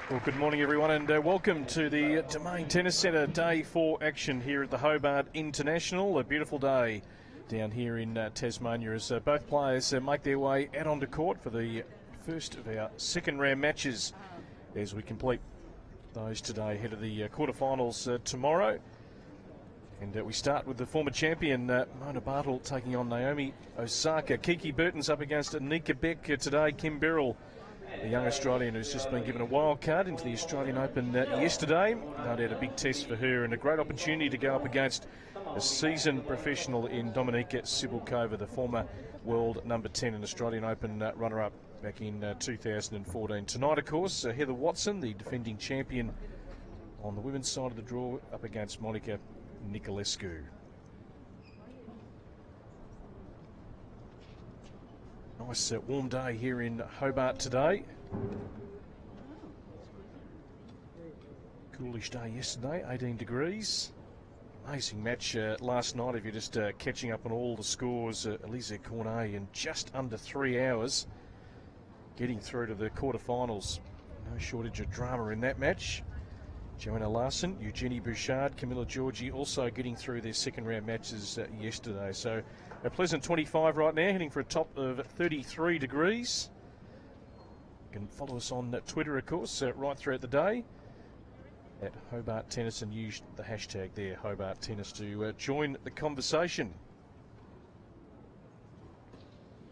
Well, good morning, everyone, and welcome to the Domain Tennis Centre Day 4 action here at the Hobart International. A beautiful day down here in Tasmania as both players make their way out onto court for the first of our second round matches as we complete those today ahead of the quarterfinals tomorrow. And we start with the former champion, Mona Barthel, taking on Naomi Osaka. Kiki Burton's up against Anika Beck today. Kim Birrell, the young Australian who's just been given a wild card into the Australian Open yesterday. No doubt a big test for her and a great opportunity to go up against a seasoned professional in Dominika Cibulkova, the former world number 10 and Australian Open runner-up back in 2014. Tonight, of course, Heather Watson, the defending champion on the women's side of the draw, up against Monica Niculescu. Nice warm day here in Hobart today. Coolish day yesterday, 18 degrees. Amazing match last night if you're just catching up on all the scores. Elise Cornet in just under 3 hours getting through to the quarterfinals. No shortage of drama in that match. Joanna Larson, Eugenie Bouchard, Camilla Giorgi also getting through their second round matches yesterday. So a pleasant 25 right now, heading for a top of 33 degrees. You can follow us on Twitter, of course, right throughout the day at Hobart Tennis, and use the hashtag there, Hobart Tennis, to join the conversation.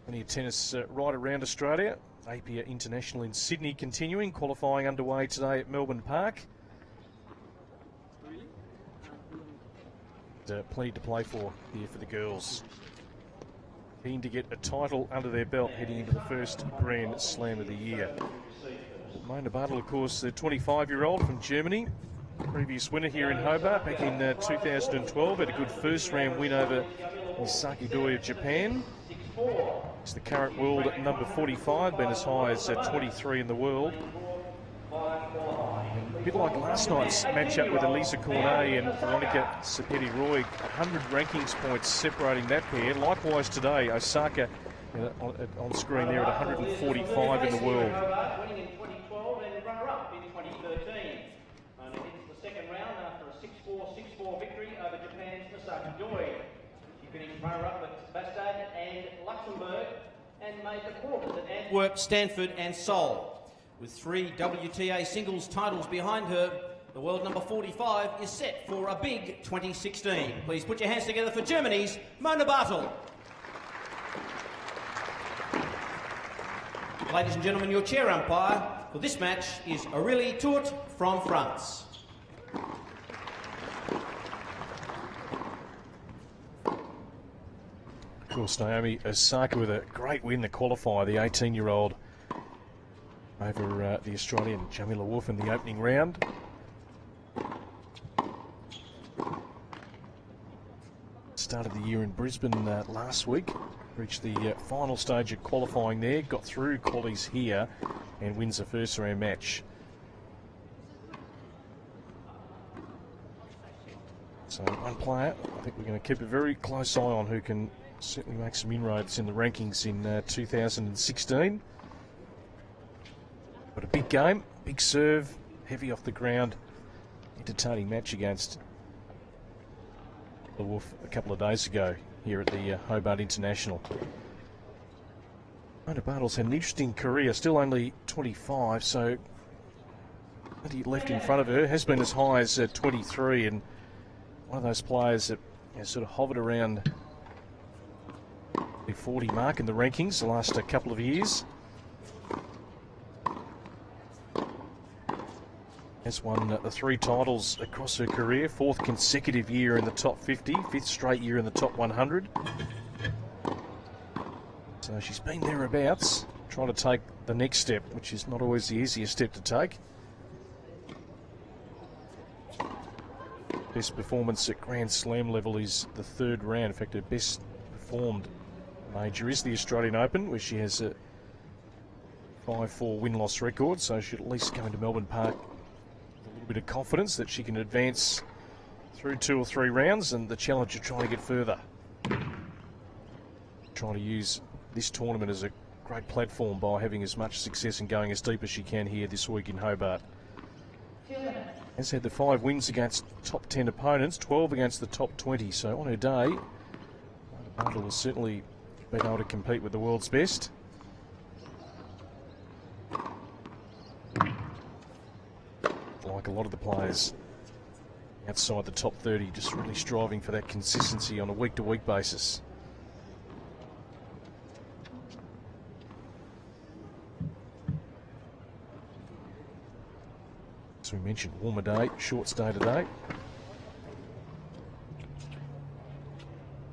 Plenty of tennis right around Australia. Apia International in Sydney continuing, qualifying underway today at Melbourne Park. Plenty to play for here for the girls. Keen to get a title under their belt heading into the first Grand Slam of the year. Mona Barthel, of course, the 25-year-old from Germany. Previous winner here in Hobart back in 2012. Had a good first round win over Misaki Doi of Japan. It's the current world number 45, been as high as 23 in the world. And a bit like last night's matchup with Elise Cornet and Veronica Sepeti-Roy, 100 rankings points separating that pair. Likewise today, Osaka on screen there at 145 in the world. Winning in 2012 and runner-up in 2013. Mona hits the second round after a 6-4, 6-4 victory over Japan's Misaki Doi. She finished runner-up at Bastad and Luxembourg and made the quarters at Antwerp, Stanford and Seoul. With 3 WTA singles titles behind her, the world number 45 is set for a big 2016. Please put your hands together for Germany's Mona Barthel. Ladies and gentlemen, your chair umpire for this match is Aurélie Tourt from France. Of course, Naomi Osaka with a great win, the qualifier, the 18-year-old over the Australian Jamila Wolf in the opening round. Started the year in Brisbane last week. Reached the final stage of qualifying there. Got through qualies here and wins the first round match. So one player, I think we're going to keep a very close eye on, who can certainly make some inroads in the rankings in 2016. But a big game, big serve, heavy off the ground. Entertaining match against the Wolf a couple of days ago here at the Hobart International. Mona Barthel's had an interesting career, still only 25, so plenty left in front of her. Has been as high as 23, and one of those players that sort of hovered around the 40 mark in the rankings the last couple of years. Has won the 3 titles across her career, 4th consecutive year in the top 50, 5th straight year in the top 100. So she's been thereabouts, trying to take the next step, which is not always the easiest step to take. Best performance at Grand Slam level is the 3rd round. In fact, her best performed major is the Australian Open, where she has a 5-4 win-loss record, so she'll at least go into Melbourne Park bit of confidence that she can advance through 2 or 3 rounds, and the challenge of trying to get further. Trying to use this tournament as a great platform by having as much success and going as deep as she can here this week in Hobart. Has had the 5 wins against top 10 opponents, 12 against the top 20. So on her day, Barthel will certainly be able to compete with the world's best. Like a lot of the players outside the top 30, just really striving for that consistency on a week-to-week basis. As we mentioned, warmer day, short stay today.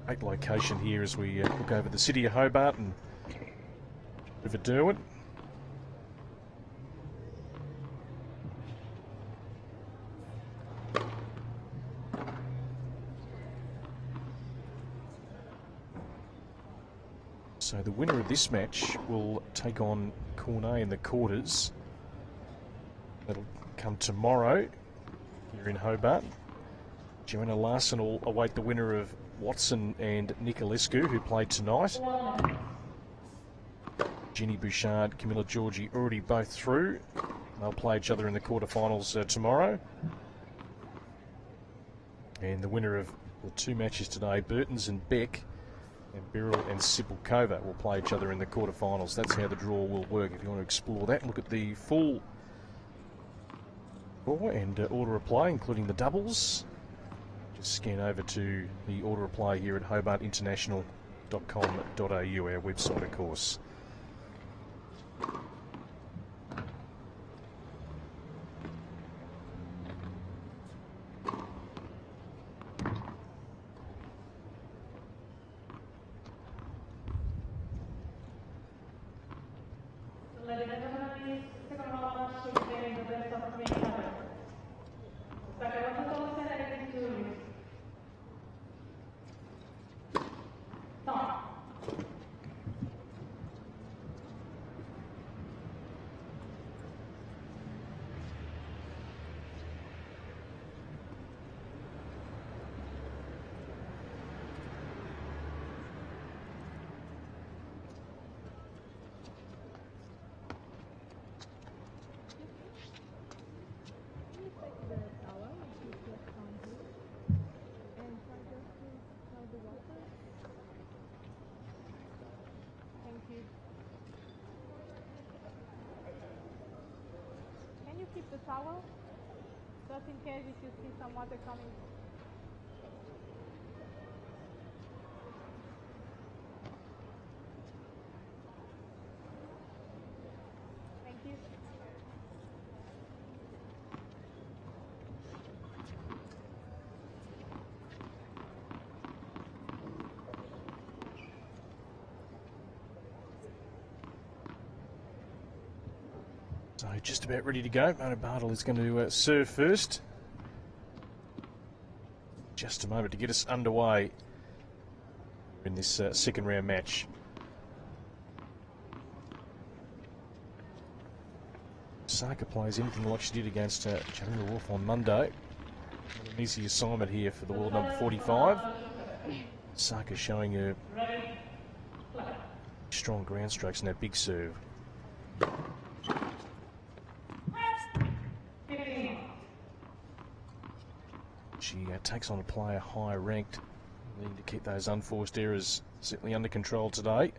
Great location here as we look over the city of Hobart and River Derwent. So the winner of this match will take on Cornet in the quarters. That'll come tomorrow here in Hobart. Joanna Larson will await the winner of Watson and Nicolescu, who played tonight. Jenny Bouchard, Camilla Georgie already both through. They'll play each other in the quarterfinals tomorrow. And the winner of the 2 matches today, Burtons and Beck, and Birrell and Sipilkova will play each other in the quarterfinals. That's how the draw will work. If you want to explore that, look at the full draw and order of play, including the doubles. Just scan over to the order of play here at hobartinternational.com.au, our website, of course. Can you keep the towel? Just in case if you see some water coming. Thank you. So just about ready to go. Mona Barthel is going to serve first. Just a moment to get us underway in this second round match. Osaka plays anything like she did against Jarina Wolf on Monday. Not an easy assignment here for the world number 45. Osaka showing her strong ground strokes and that big serve. She takes on a player higher ranked, needing to keep those unforced errors certainly under control today.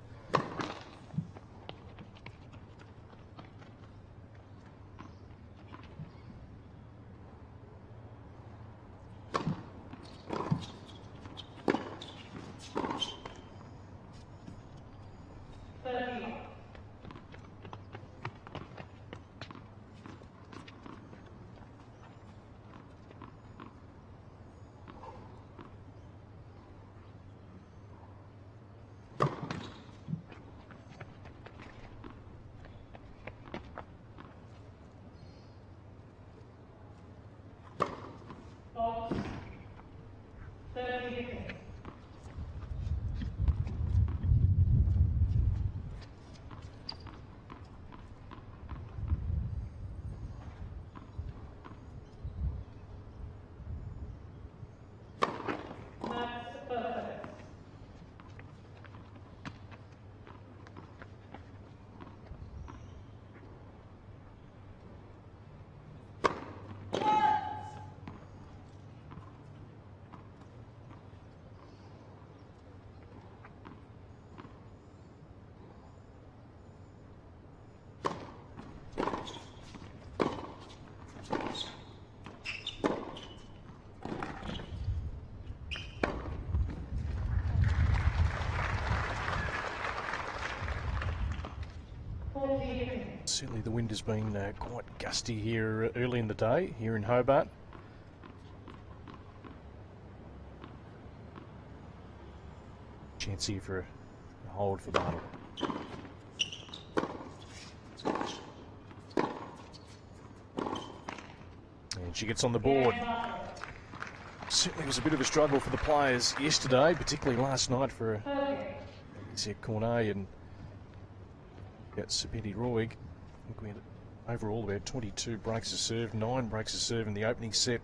Certainly the wind has been quite gusty here early in the day here in Hobart. Chance here for a hold for Barthel. And she gets on the board. Certainly was a bit of a struggle for the players yesterday, particularly last night for Cornet and Sepeti Roig. I think we had overall about 22 breaks of serve, 9 breaks of serve in the opening set.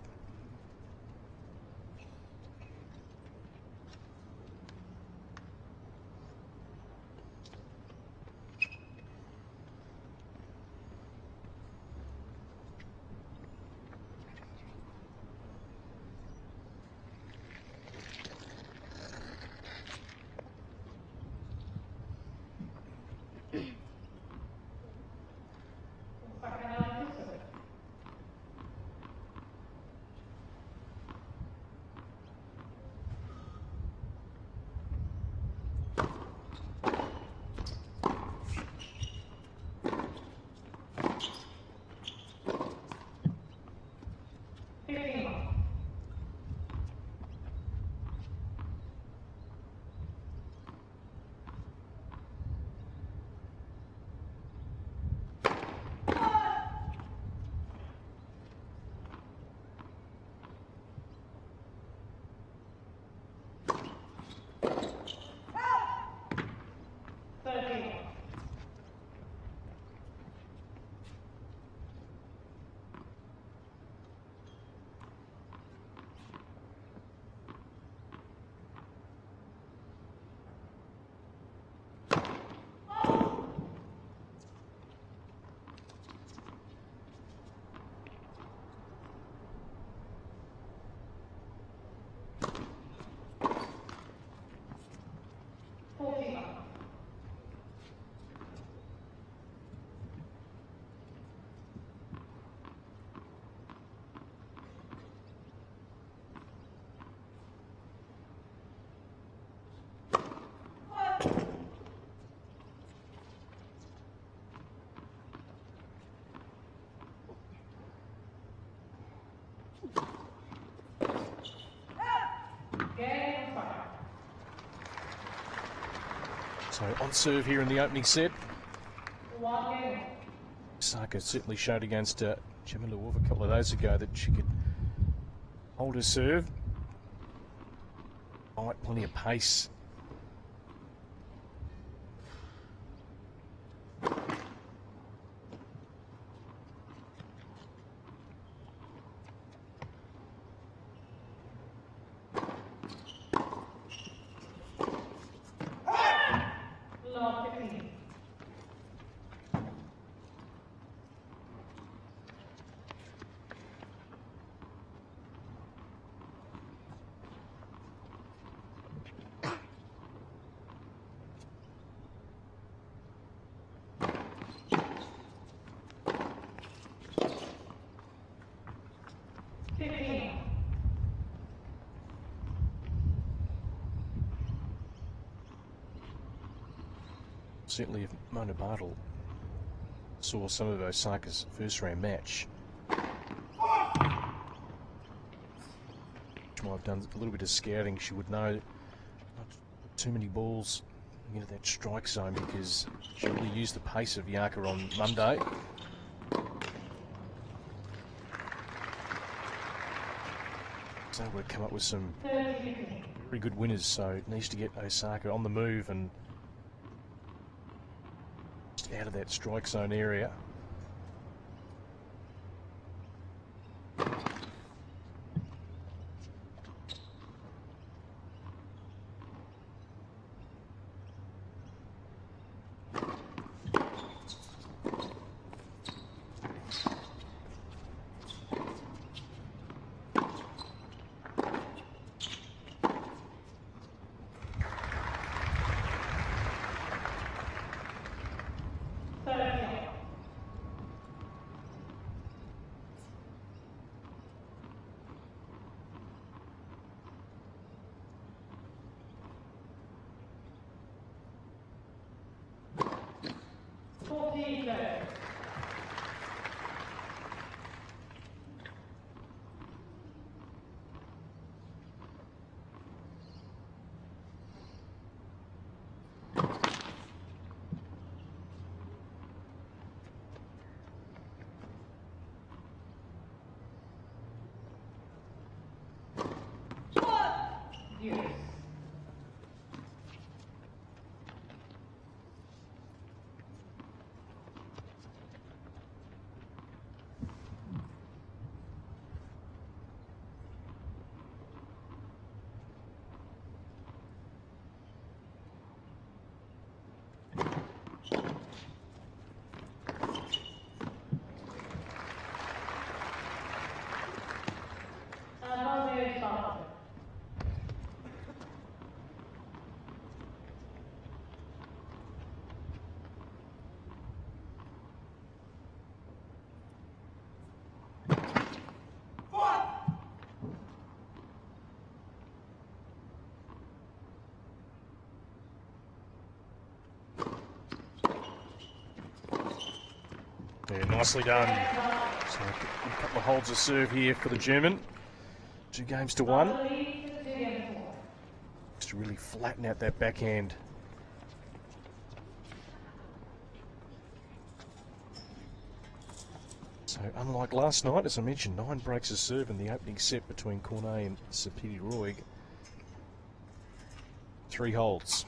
So on serve here in the opening set. Osaka certainly showed against Chemiluov a couple of days ago that she could hold her serve. Plenty of pace. Certainly if Mona Barthel saw some of Osaka's first round match, she might have done a little bit of scouting. She would know not to put too many balls into that strike zone because she really used the pace of Yaka on Monday. So we'll come up with some very good winners, so it needs to get Osaka on the move and out of that strike zone area. Yes. Naomi Osaka. Yeah, nicely done. So a couple of holds of serve here for the German. 2 games to 1. Just to really flatten out that backhand. So unlike last night, as I mentioned, 9 breaks of serve in the opening set between Cornet and Sapiti Roig. 3 holds.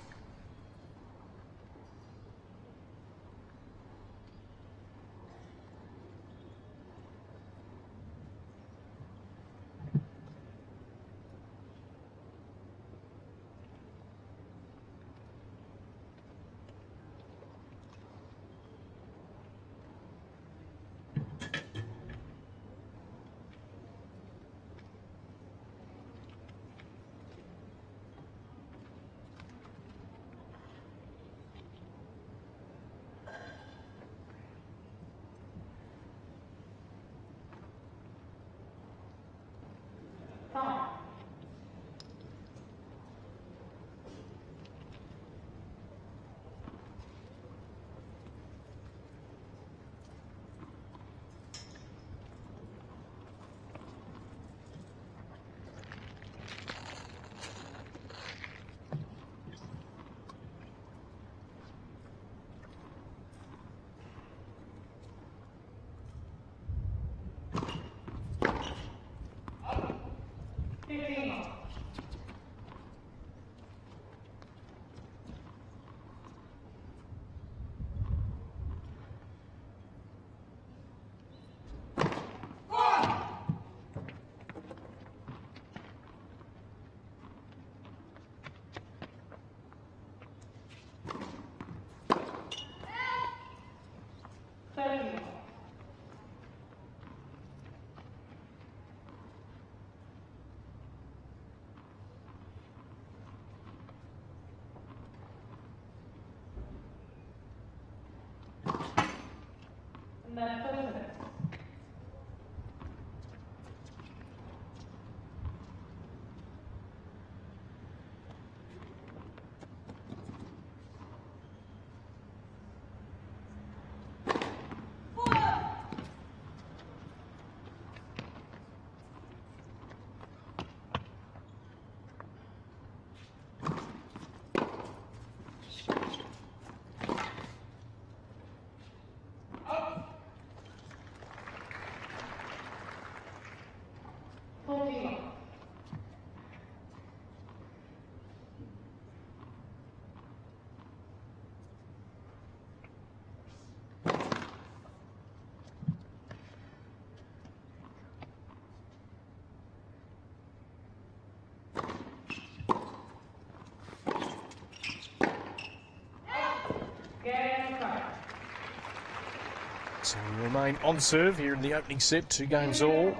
So we remain on serve here in the opening set, 2 games all.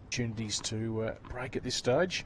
Opportunities to break at this stage.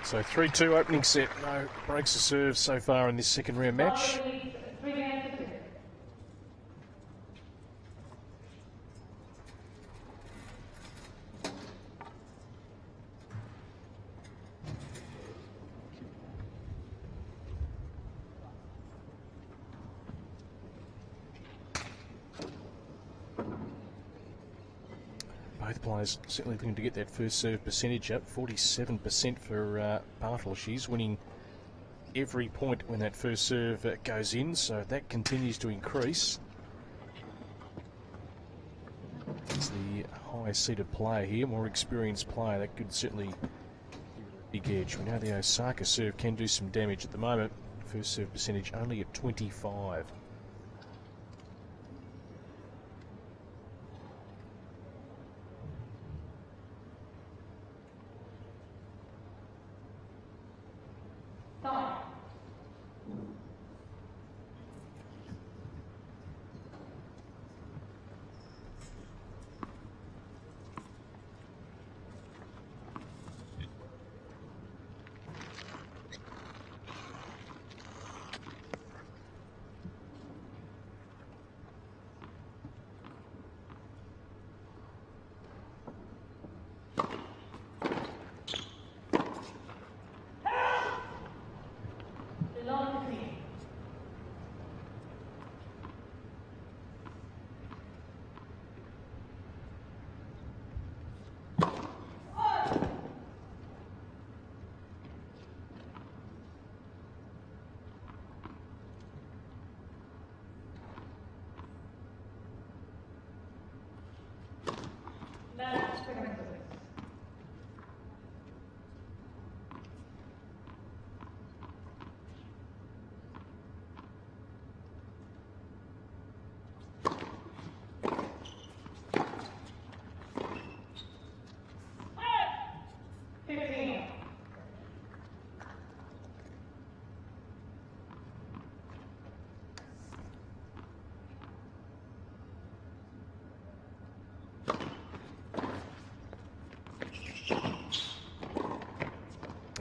So 3-2 opening set. No breaks of serve so far in this second round match. Both players certainly looking to get that first serve percentage up. 47% for Barthel. She's winning every point when that first serve goes in, so that continues to increase. It's the highest seeded player here, more experienced player. That could certainly give her a big edge. We know the Osaka serve can do some damage at the moment. First serve percentage only at 25.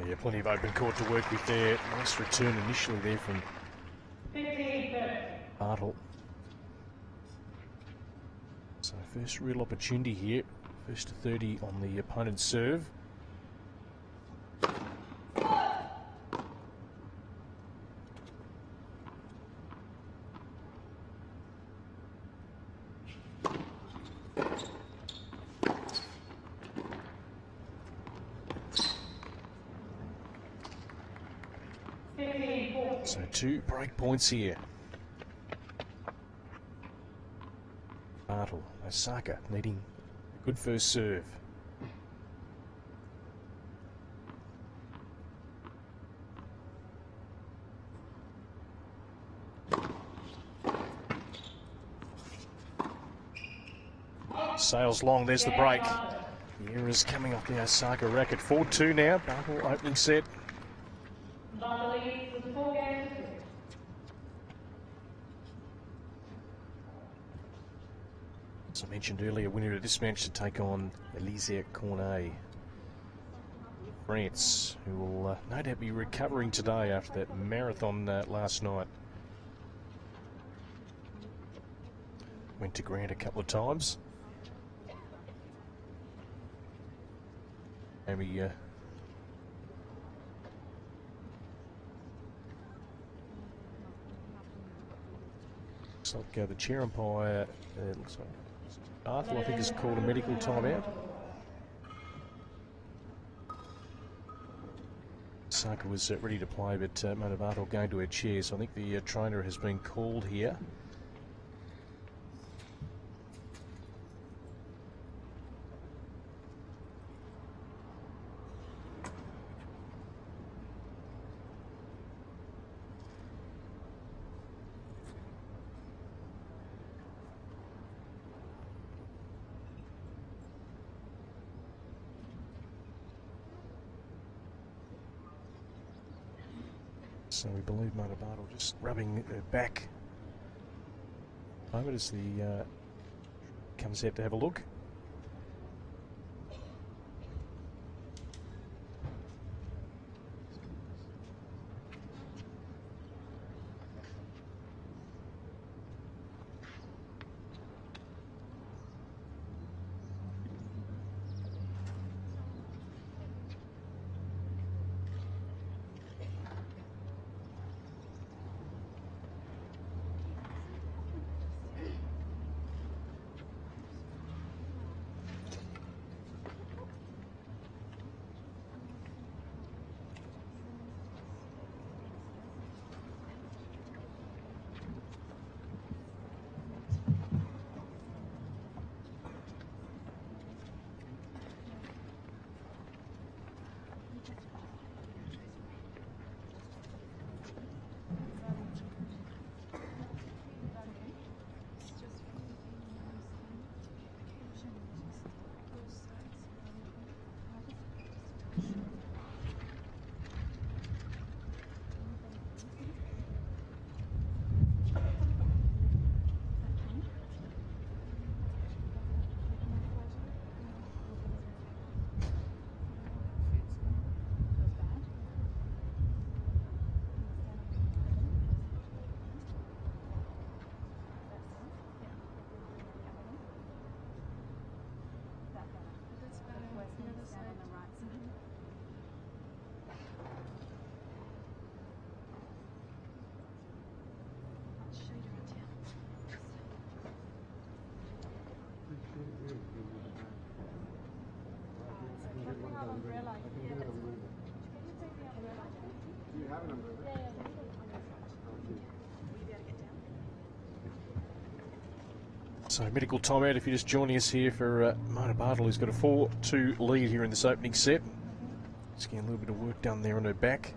Yeah, plenty of open court to work with there. Nice return initially there from Barthel. So first real opportunity here. First to 30 on the opponent's serve. So 2 break points here. Barthel, Osaka needing a good first serve. Sails long, there's the break. The errors coming off the Osaka racket. 4-2 now, Barthel opening set. As I mentioned earlier, winner of this match to take on Elise Cornet, France, who will no doubt be recovering today after that marathon last night. Went to Grant a couple of times. Maybe looks like the chair umpire looks like Barthel, I think, has called a medical timeout. Osaka was ready to play, but Mona Barthel going to her chair, so I think the trainer has been called here. So we believe Mona Barthel just rubbing her back. Moment as the comes out to have a look. So medical timeout if you're just joining us here for Mona Barthel, who's got a 4-2 lead here in this opening set. Just getting a little bit of work done there on her back.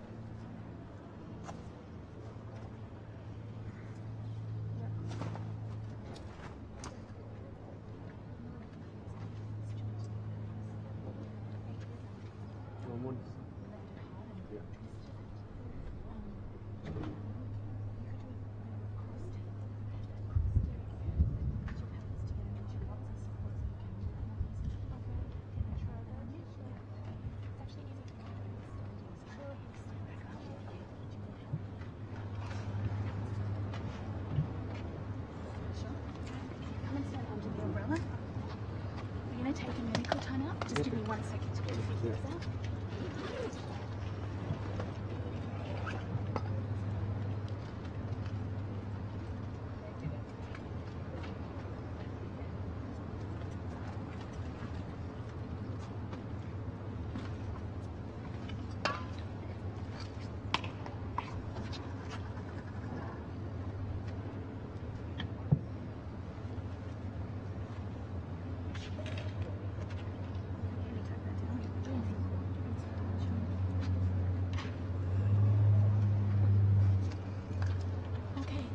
Take a medical time out. Just give me 1 second to get your figures out.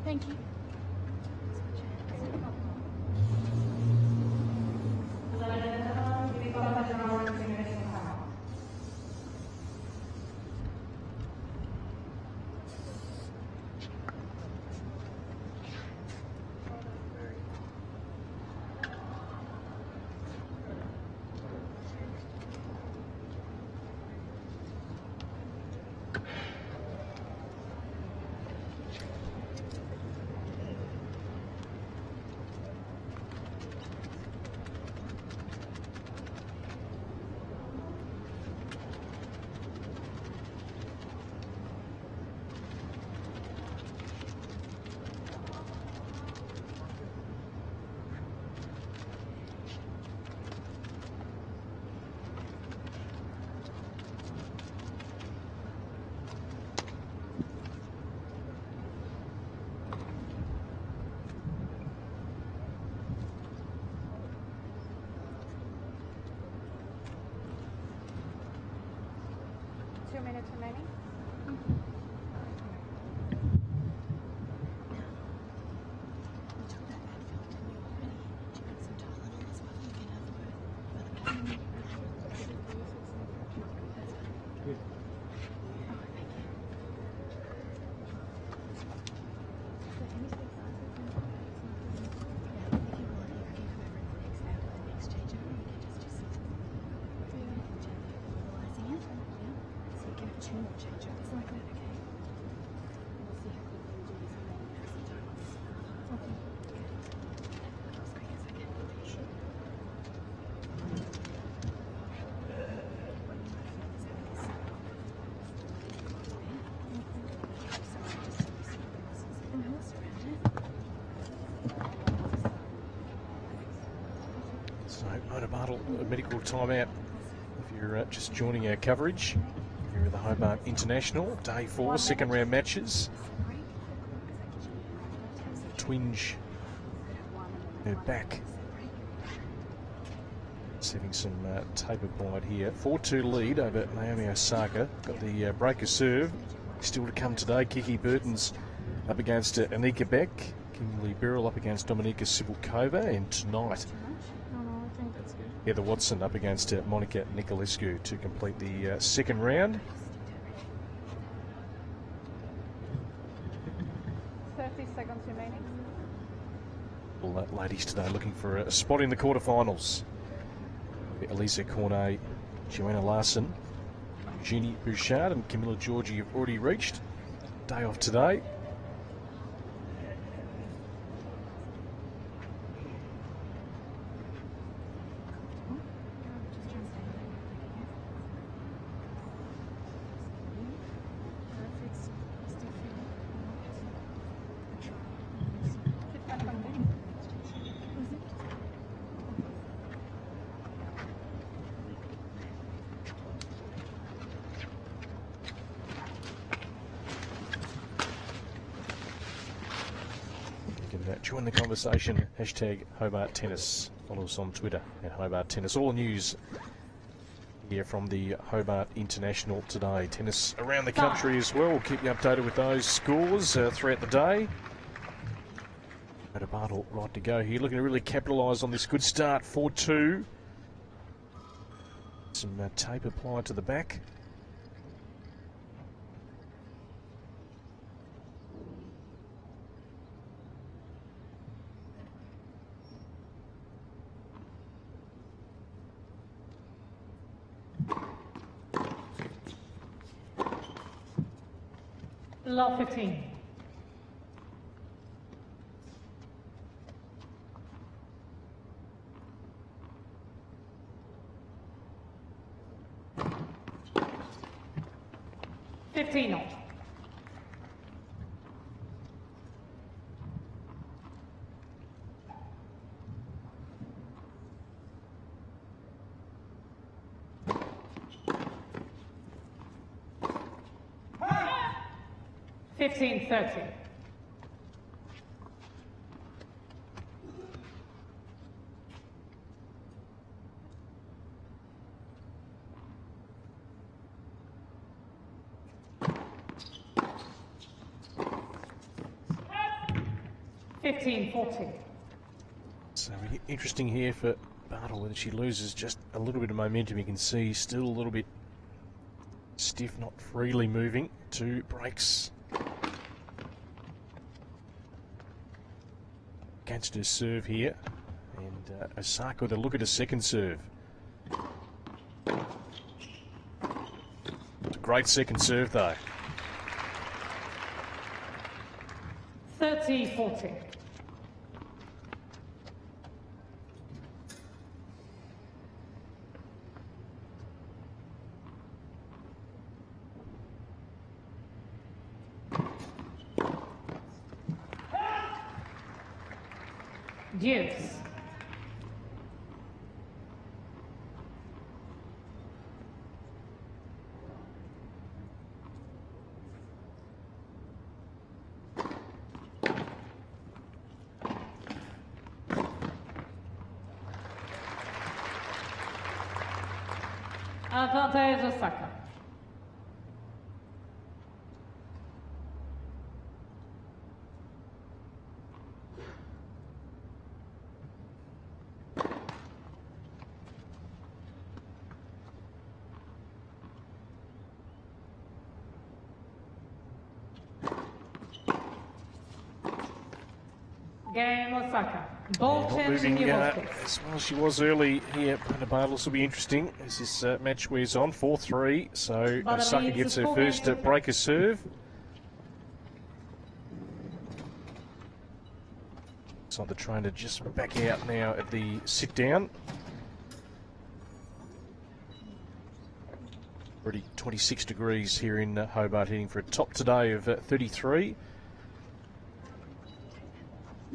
Thank you. Remaining. So Mona Barthel, a medical timeout if you're just joining our coverage here at the Hobart International. Day 4, second round matches. Twinge, her back. It's having some taper applied here. 4-2 lead over Naomi Osaka. Got the breaker serve. Still to come today. Kiki Burton's up against Anika Beck. Kimberly Birrell up against Dominika Sibulkova. And tonight, Heather Watson up against Monica Nicolescu to complete the second round. 30 seconds remaining. Well, ladies today looking for a spot in the quarterfinals. Elisa Cornet, Joanna Larson, Jeannie Bouchard and Camilla Georgie have already reached. Day off today. You can join the conversation. Hashtag Hobart Tennis. Follow us on Twitter at Hobart Tennis. All news here from the Hobart International today. Tennis around the country as well. We'll keep you updated with those scores throughout the day. Barthel right to go here, looking to really capitalise on this good start. 4-2. Some tape applied to the back. Lot 15. Fifteen. 15-30. So really interesting here for Barthel, whether she loses just a little bit of momentum. You can see still a little bit stiff, not freely moving. 2 breaks against her serve here, and Osaka with a look at her second serve. It's a great second serve though. 30-40. Deuce. Advantage Osaka. Game Osaka. Ball Not change in moving your as well as she was early here. The Barthel will be interesting as this match wears on. 4-3, so Osaka gets her first breaker serve. So the trainer just back out now at the sit down. Already 26 degrees here in Hobart, heading for a top today of 33.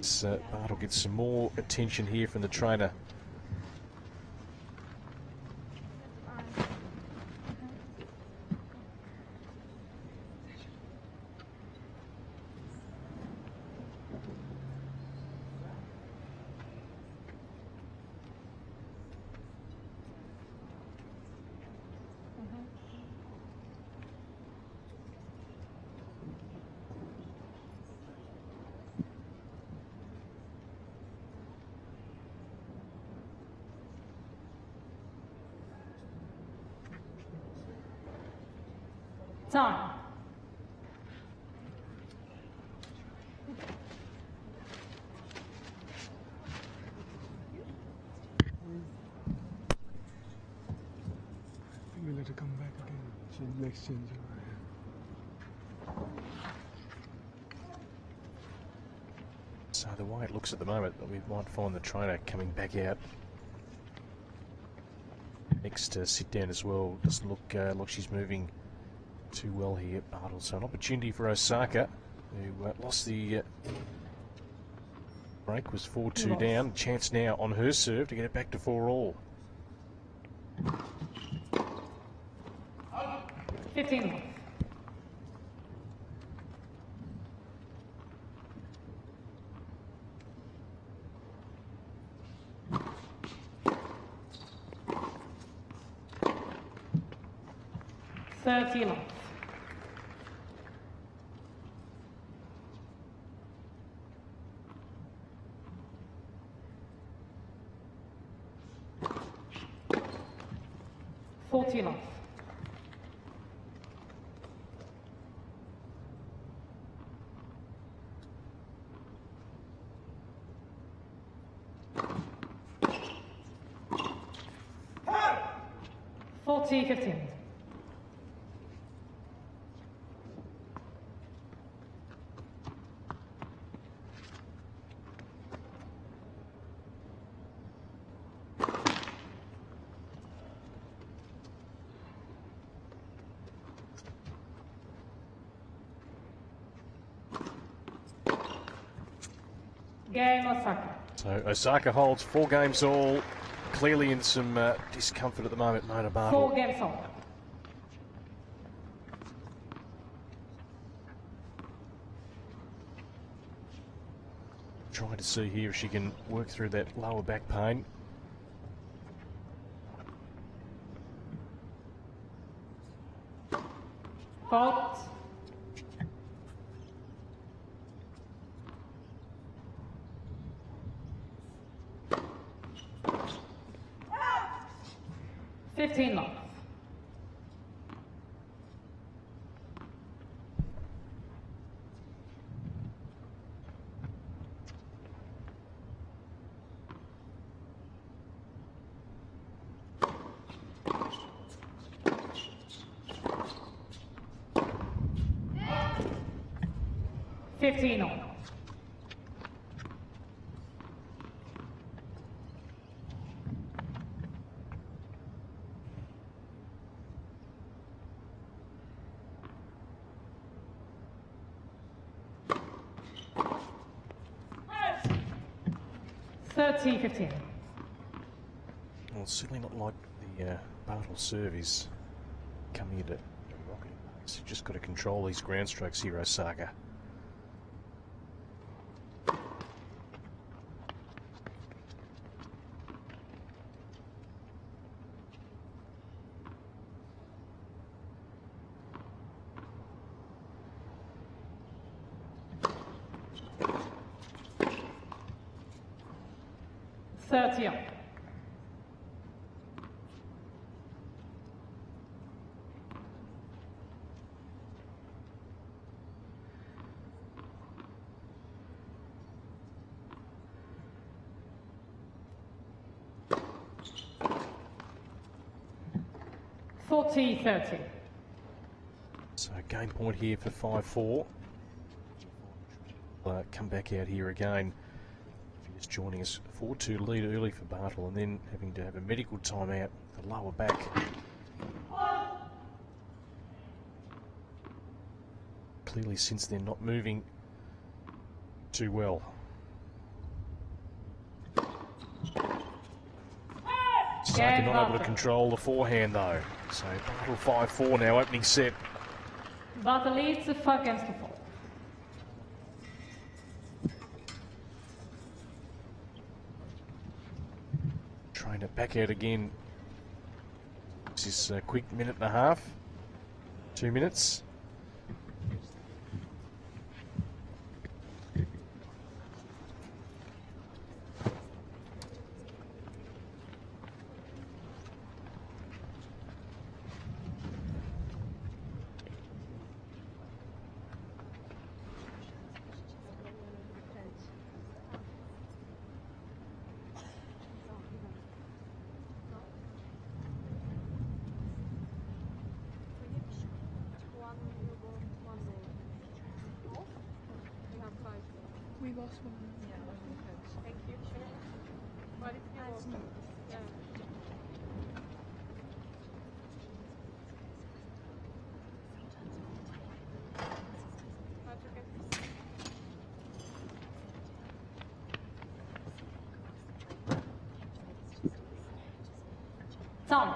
Barthel gets some more attention here from the trainer. Time. We let her come back again. Next change. So the way it looks at the moment, we might find the trainer coming back out. Next sit down as well. Doesn't look like she's moving too well here, Barthel. So an opportunity for Osaka, who lost the break, was 4-2 down. Chance now on her serve to get it back to 4-all. 15. 30 love. $40 love. $40.15. Game Osaka. So Osaka holds 4 games all. Clearly in some discomfort at the moment, Mona Barthel. 4 games all. Trying to see here if she can work through that lower back pain. Fault. $15 love. $15 all. $30.15. Well, it's certainly not like the Barthel serve is coming into rocketing pace. You've just got to control these ground strokes here, Osaka. $30 up. $40.30. So game point here for 5-4. Come back out here again. If you're just joining us, 4-2 lead early for Barthel, and then having to have a medical timeout, the lower back. Clearly since then not moving too well. Osaka not able to control the forehand though. So Barthel 5-4 now, opening set. Barthel leads 5-4. Trying to back out again. This is a quick minute and a half. 2 minutes. We lost one. Yeah, thank you. But if you lost, yeah. That's okay. Tom.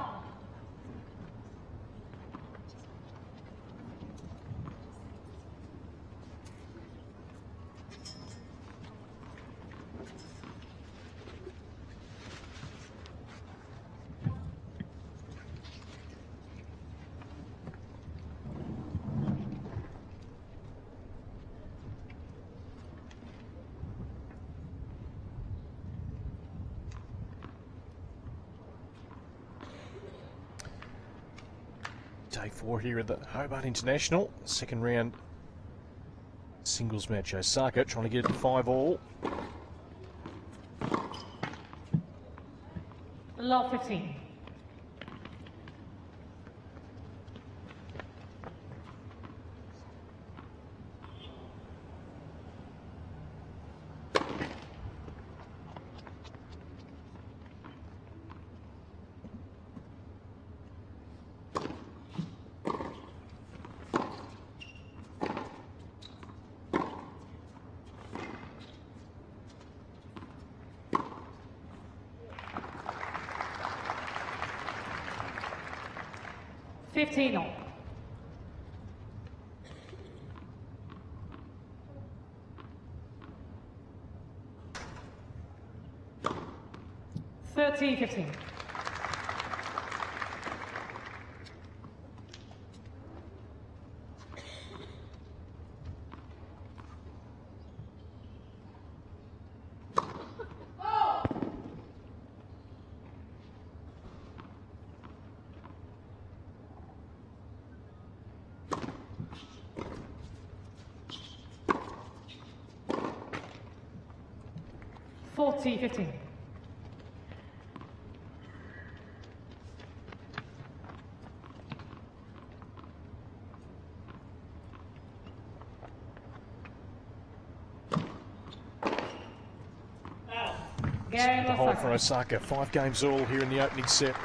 Day 4 here at the Hobart International. Second round singles match. Osaka trying to get it to 5-all. Love 15. $15 all. $30-15. $40-15. Game The hole for Osaka. Osaka. 5 games all here in the opening set.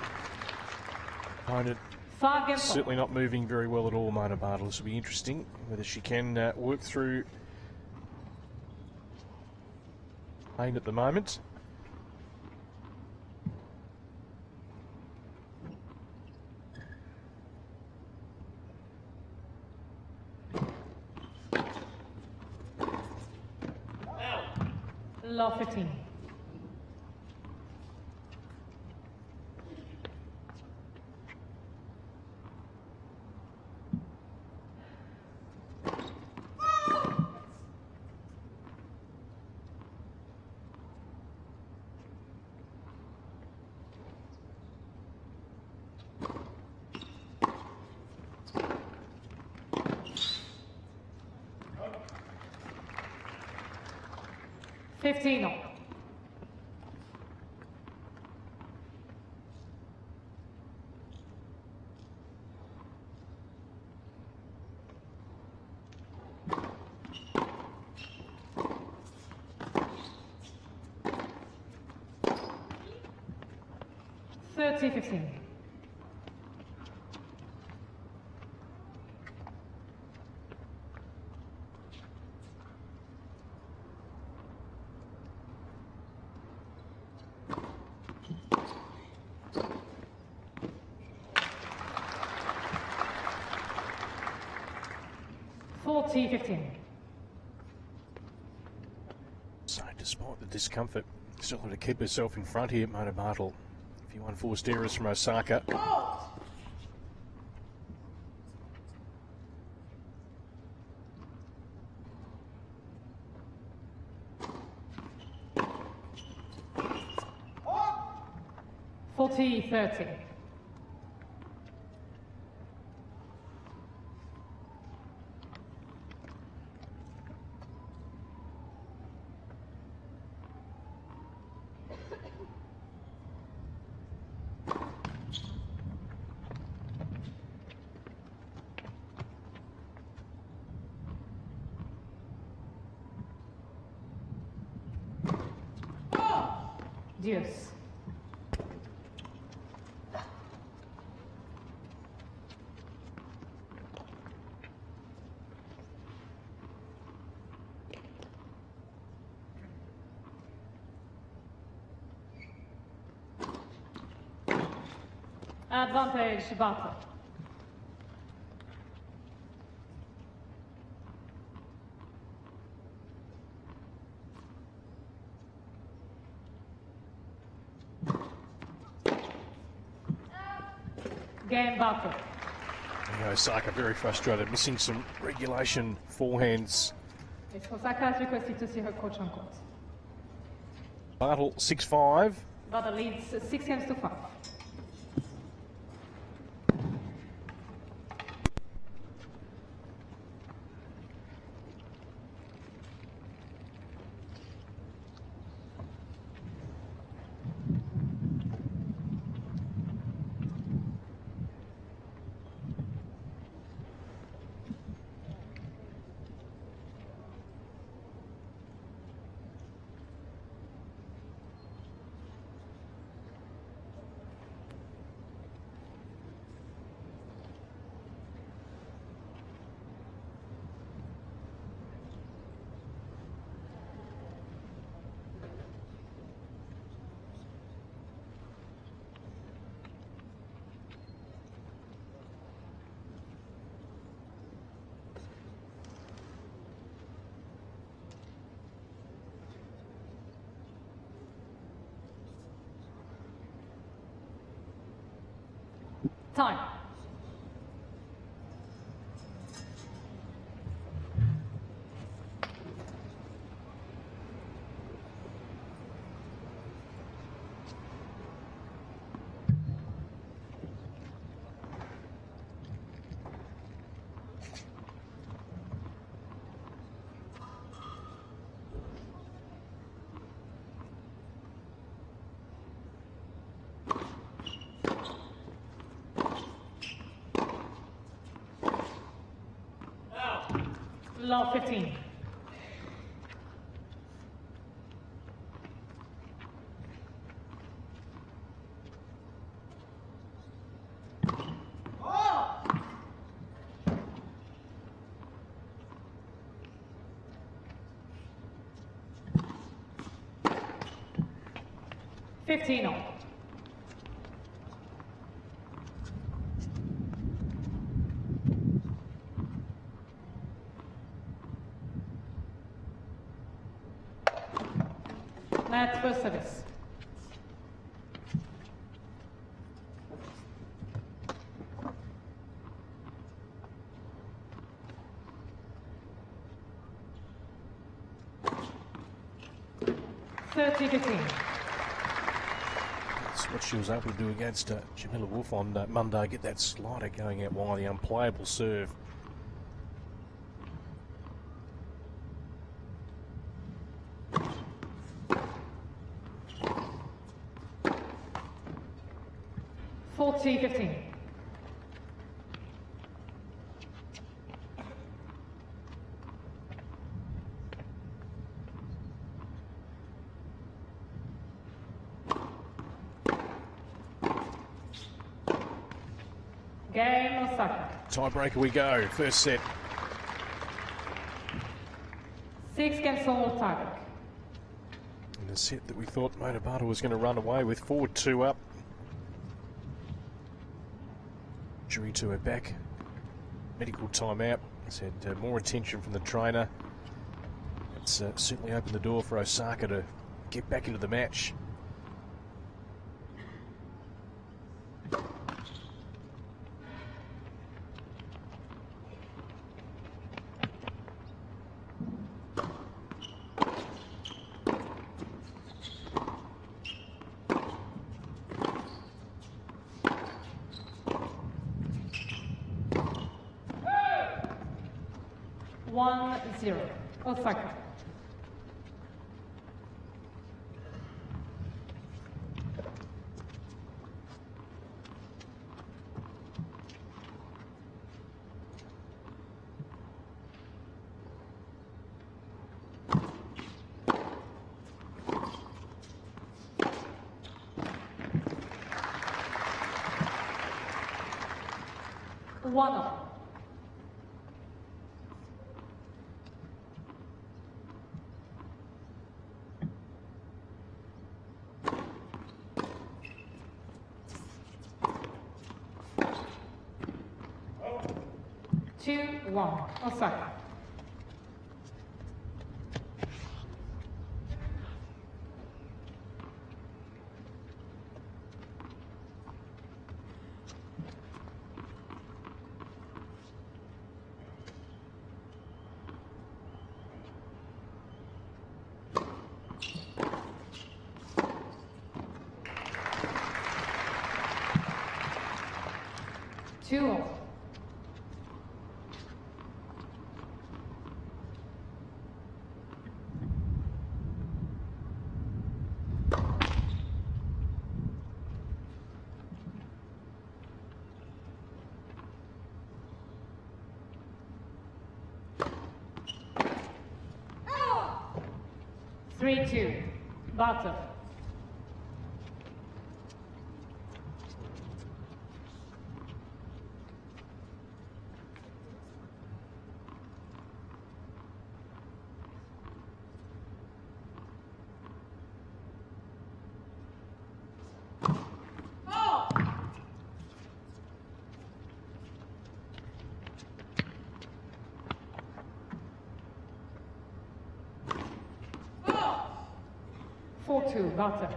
Opponent 5 games all. certainly not moving very well at all, Mona Barthel. This will be interesting whether she can work through pain at the moment. Love 15. $15 all. $30-15. $40-15. So despite the discomfort, still got to keep herself in front here, Mona Barthel. A few unforced errors from Osaka. $40-30. Deuce. Advantage, Barthel. Game Barthel. Osaka very frustrated, missing some regulation forehands. Osaka has requested to see her coach on court. Barthel 6-5. Barthel leads 6 games to 5. Time. Law 15. Oh! 15 all. Net first service. Thirty 15. That's what she was able to do against Jamila Wolf on Monday. Get that slider going out wide, the unplayable serve. Forty 15. Game Osaka. Tiebreaker we go. First set. 6 games all target. In a set that we thought Mona Barthel was going to run away with. 4-2 up. Injury to her back. Medical timeout. Has had more attention from the trainer. It's certainly opened the door for Osaka to get back into the match. One 0. Osaka. One all. Two, one, Osaka. Two all. Three, two, Barthel. Four, two, Barthel.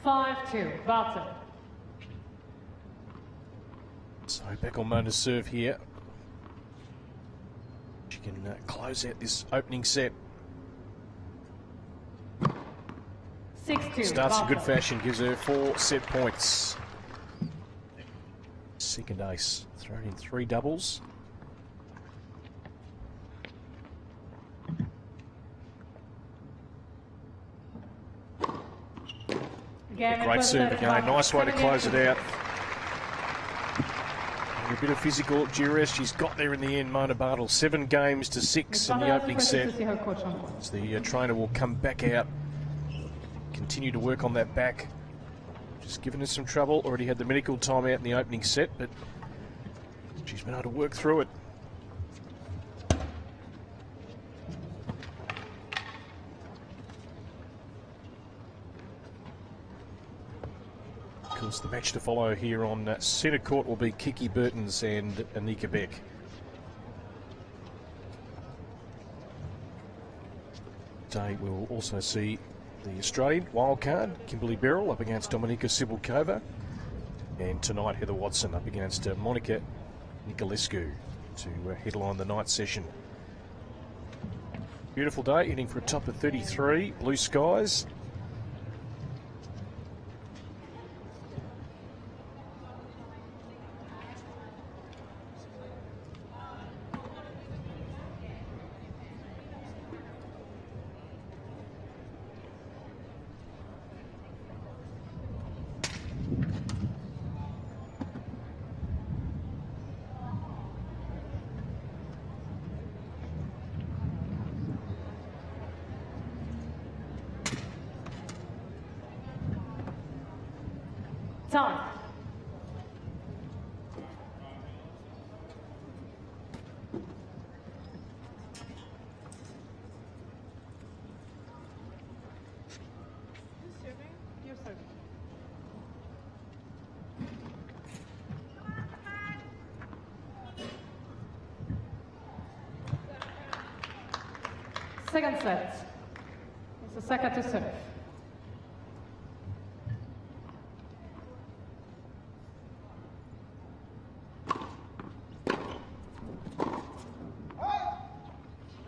5-2. Barthel. So back on Mona's serve here. She can close out this opening set. 6-2. Starts in good Barthel. fashion, gives her 4 set points. Second ace, thrown in 3 doubles. Again, Great serve again, nice way to close it out. A bit of physical duress, she's got there in the end, Mona Barthel. 7 games to 6 in the opening set. As the trainer will come back out, continue to work on that back. Just given us some trouble, already had the medical time out in the opening set, but she's been able to work through it. Of course, the match to follow here on centre court will be Kiki Burtons and Anika Beck. Today we'll also see the Australian wildcard, Kimberly Beryl, up against Dominika Sibylkova. And tonight, Heather Watson up against Monica Nicolescu to headline the night session. Beautiful day, hitting for a top of 33, blue skies. Time. Who's serving? You're serving. Second set. It's a second to serve.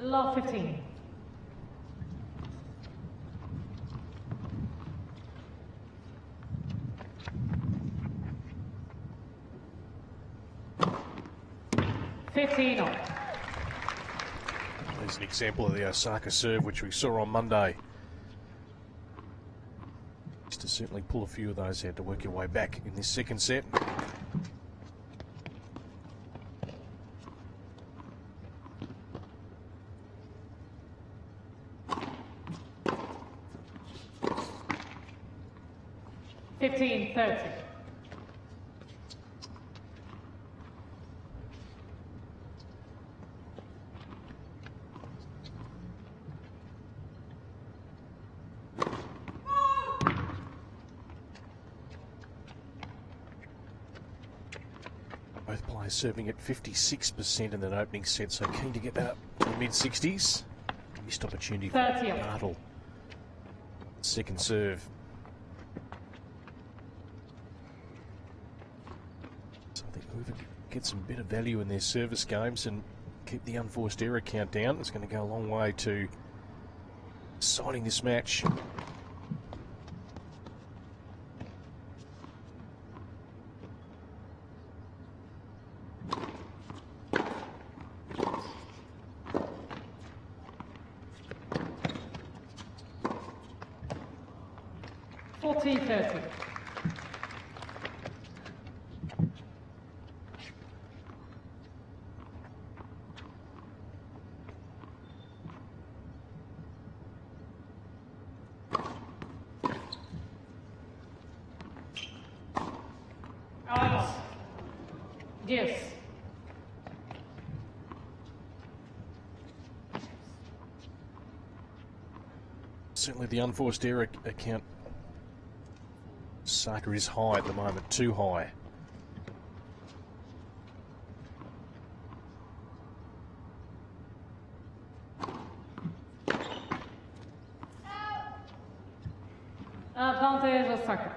Love 15. All. There's an example of the Osaka serve, which we saw on Monday. Just to certainly pull a few of those out to work your way back in this second set. $15, 30. Both players serving at 56% in that opening set, so keen to get that up to the mid-60s. Missed opportunity for 30. Barthel. Second serve. So I think whoever gets some better value in their service games and keep the unforced error count down is going to go a long way to deciding this match. $40, 30. Out. Yes. Certainly the unforced error account. Osaka is high at the moment, too high. Advantage Osaka.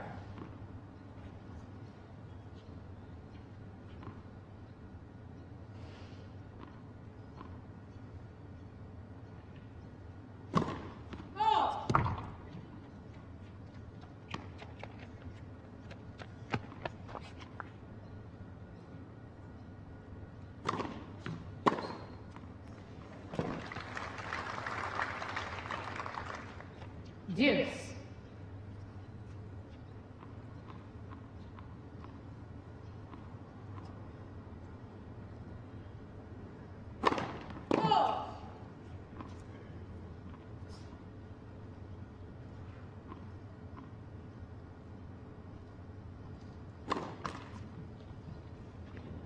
Deuce.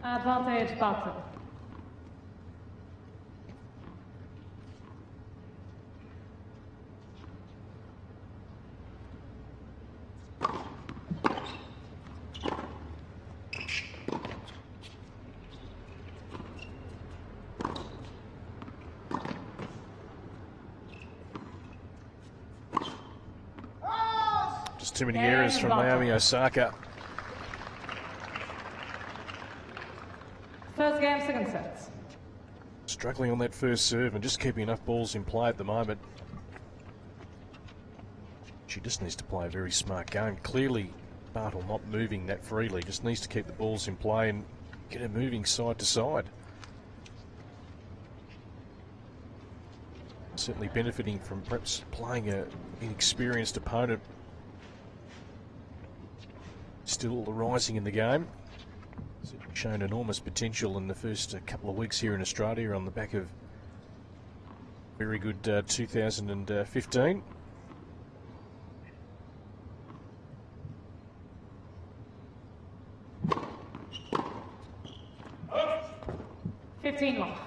Advantage Barthel. Just too many errors from Naomi Osaka. First game, second set. Struggling on that first serve and just keeping enough balls in play at the moment. She just needs to play a very smart game. Clearly, Barthel not moving that freely. Just needs to keep the balls in play and get her moving side to side. Certainly benefiting from perhaps playing an inexperienced opponent. Still rising in the game. Shown enormous potential in the first couple of weeks here in Australia on the back of very good 2015. Oh. 15 long.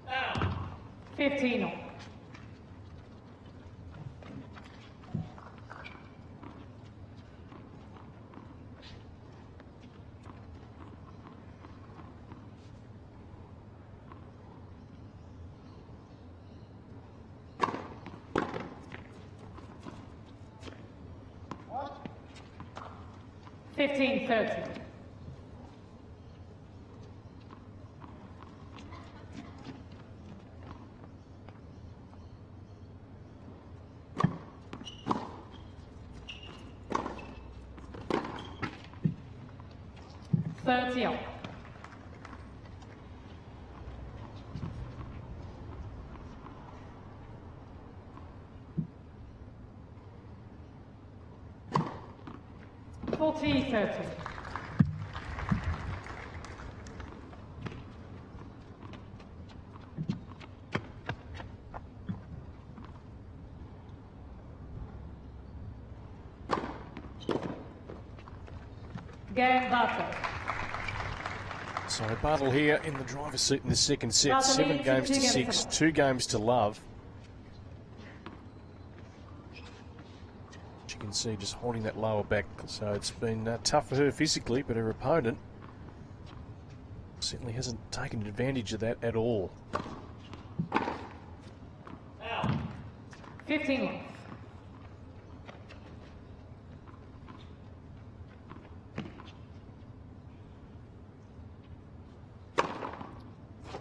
Now. 15 long. What? 15-30. Up. $40-30. Game Barthel. So Barthel here in the driver's seat in the second set. Barthel 7 leads games to 2 games 6, to 2 games to love. As you can see, just holding that lower back. So it's been tough for her physically, but her opponent certainly hasn't taken advantage of that at all. 15 long.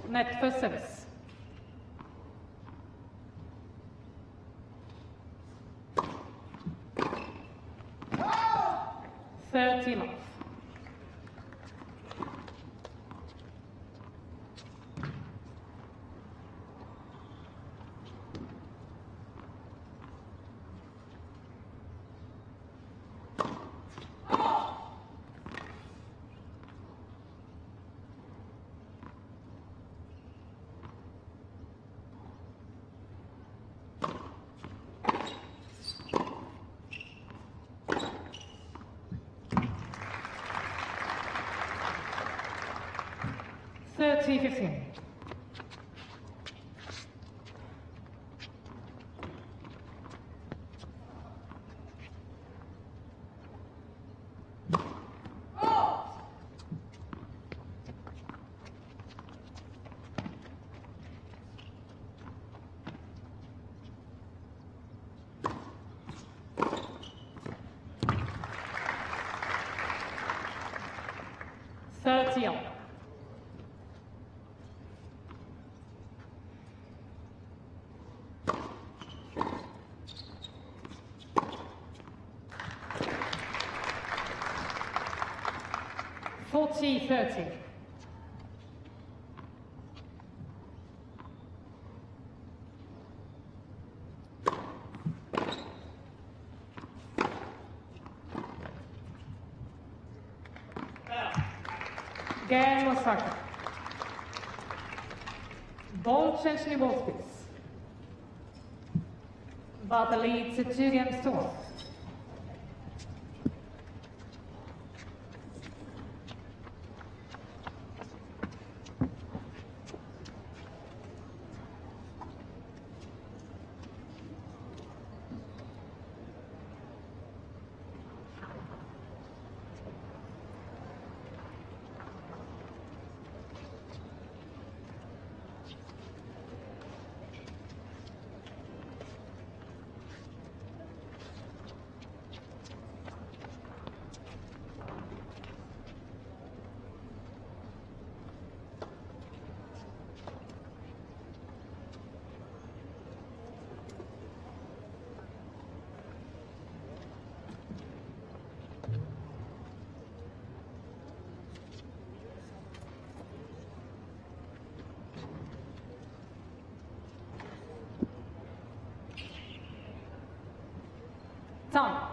Net first service. Oh! 30 long. 30-15. On. Forty 30. Naomi Osaka. Ball change new ball space. Barthel leads 2 games to 1. Time.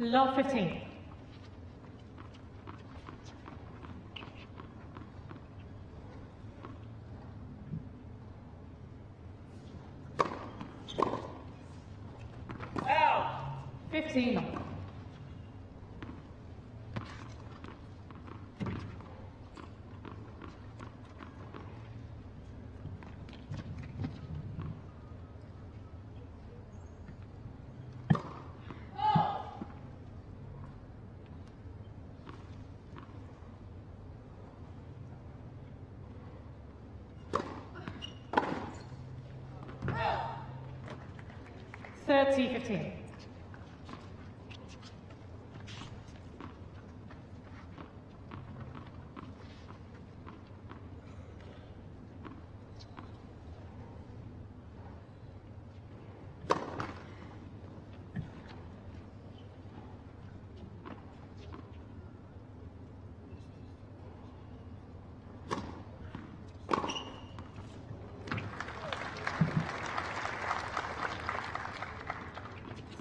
Love 15. Out. 15. Thirty 15.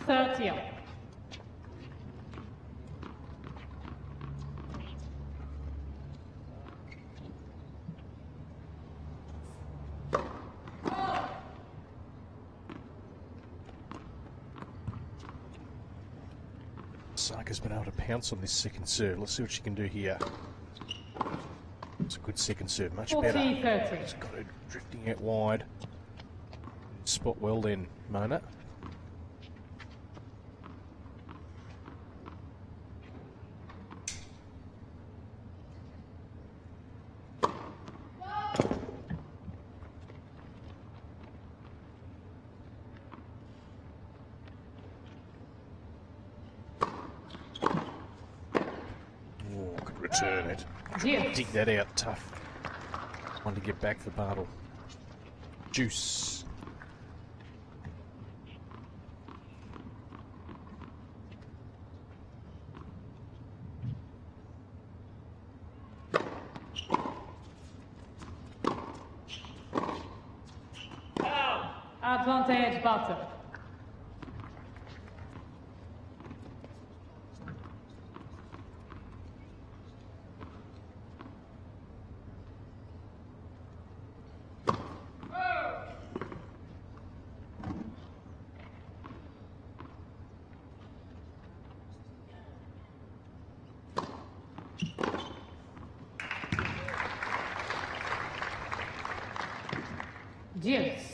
On. Osaka's been able to pounce on this second serve. Let's see what she can do here. It's a good second serve, much better. 40-30. She's got her drifting out wide. Spot well then, Mona. Return it. Yes. Dig that out tough. One to get back for Barthel. Juice. Advantage Barthel. Deuce.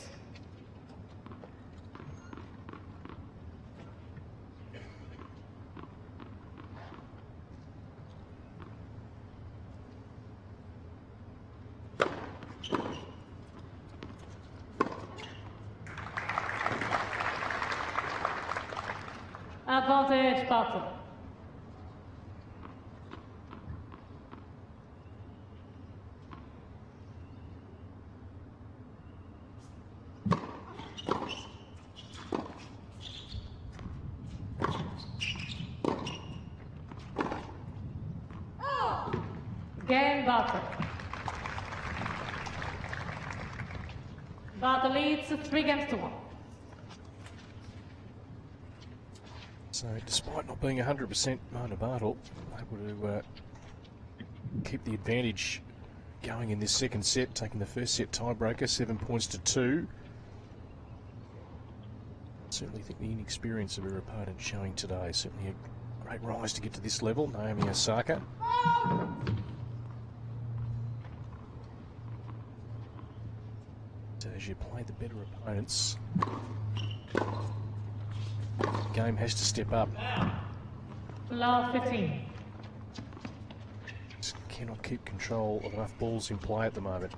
Advantage Barthel. Game Barthel. Barthel leads 3-1. So despite not being 100% Mona Barthel, able to keep the advantage going in this second set, taking the first set tiebreaker, 7 points to 2. Certainly think the inexperience of her opponent showing today. Certainly a great rise to get to this level, Naomi Osaka. So as you play the better opponents, the game has to step up. Love 15. Just cannot keep control of enough balls in play at the moment.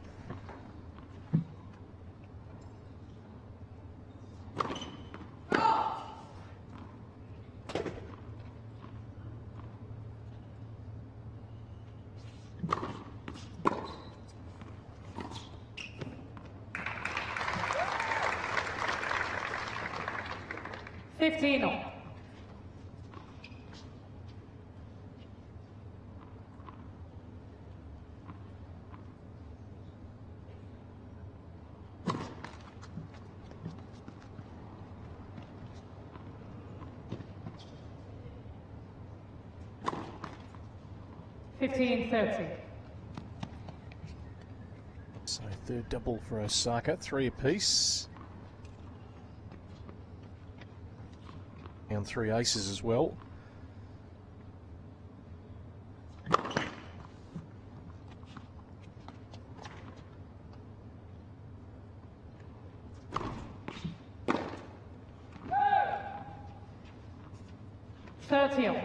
$15. $15.30. So third double for Osaka, 3 apiece. And 3 aces as well. $30.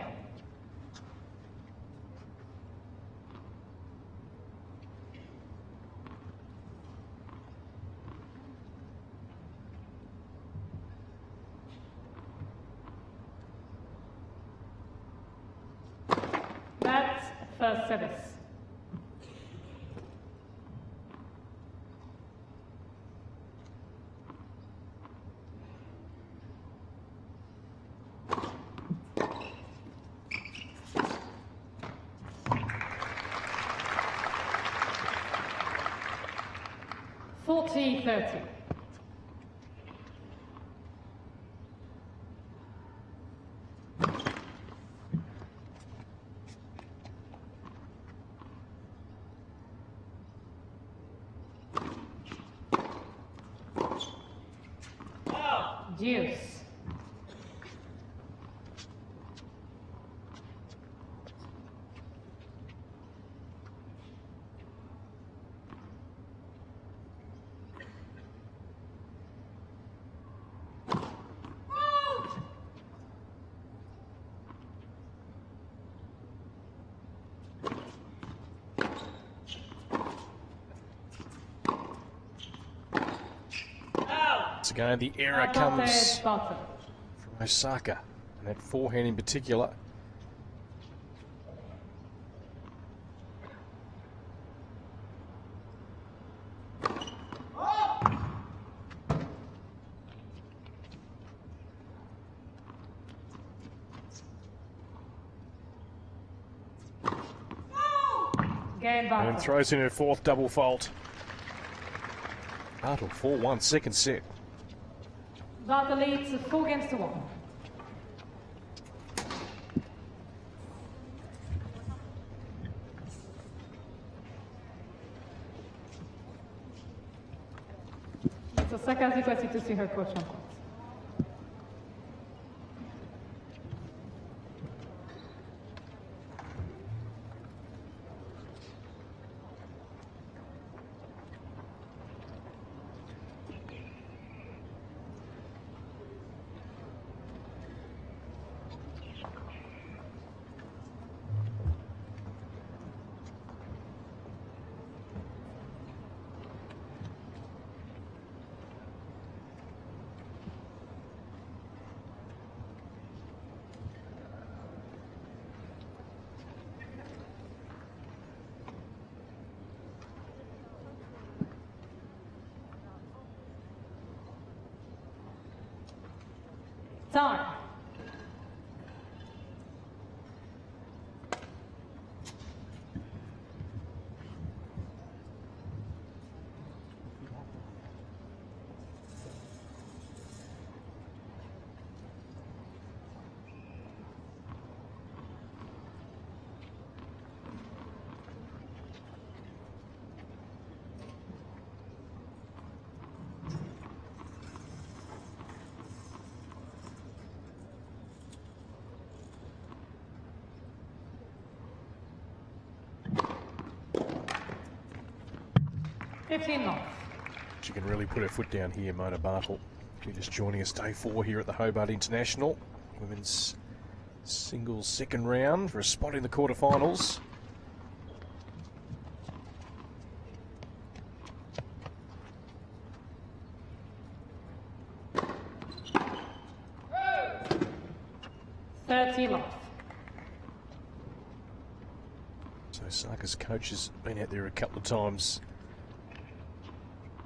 That's first service. $40.30. Deuce. Once again, the error comes from Osaka, and that forehand in particular. Game And throws in her fourth double fault. Barthel 4-1 second set. Barthel leads 4-1. Osaka is requested to see her coach on court. Time. She can really put her foot down here, Mona Barthel. She's just joining us day 4 here at the Hobart International. Women's singles second round for a spot in the quarterfinals. So Osaka's coach has been out there a couple of times,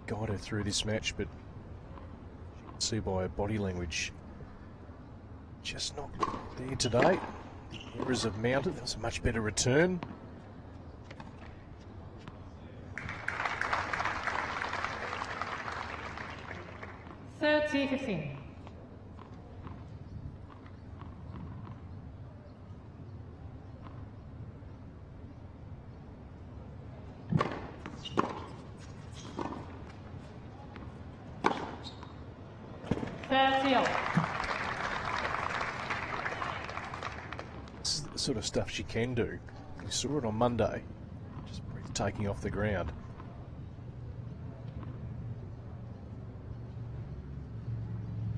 guide her through this match, but you can see by her body language, just not there today. The errors have mounted. That was a much better return. $30-15. This is the sort of stuff she can do. You saw it on Monday, just breathtaking off the ground.